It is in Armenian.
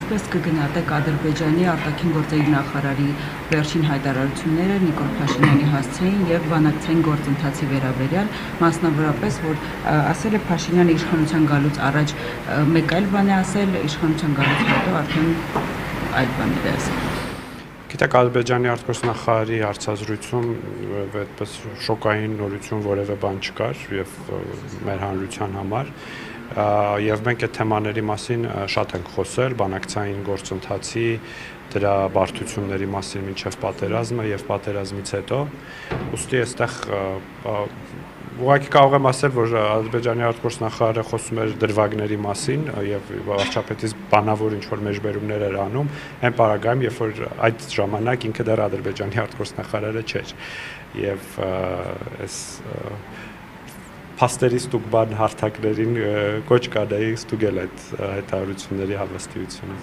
ինչպես կգնահատեք Ադրբեջանի արտաքին գործերի նախարարի վերջին հայտարարությունները Նիկոլ Փաշինյանի հասցեին եւ բանակցային գործընթացի վերաբերյալ, մասնավորապես, որ ասել է Փաշինյանը իշխանության գալուց առաջ մեկ այլ բան է ասել, իշխանության գալուց հետո արդեն այլ բաներ է ասել։ Գիտեք, Ադրբեջանի արտգործնախարարի հարցազրույցում այդպես շոկային նորություն որևէ բան չկար եւ մեր հանրության համար եւ մենք այդ թեմաների մասին շատ ենք խոսել բանակցային գործընթացի դրա բարդությունների մասին մինչեւ պատերազմը եւ պատերազմից հետո ուստի այստեղ ուղղակի կարող եմ ասել, որ Ադրբեջանի արտգործնախարարը խոսում էր դրվագների մասին եւ վարչապետից բանավոր ինչ-որ մեջբերումներ էր անում, այն պարագայում, երբ որ այդ ժամանակ ինքը դեռ Ադրբեջանի արտգործնախարարը չէր։ Եվ այս փաստերի ստուգման հարթակներին կոչ կանեի ստուգել այդ հայտարարությունների հավաստիությունը։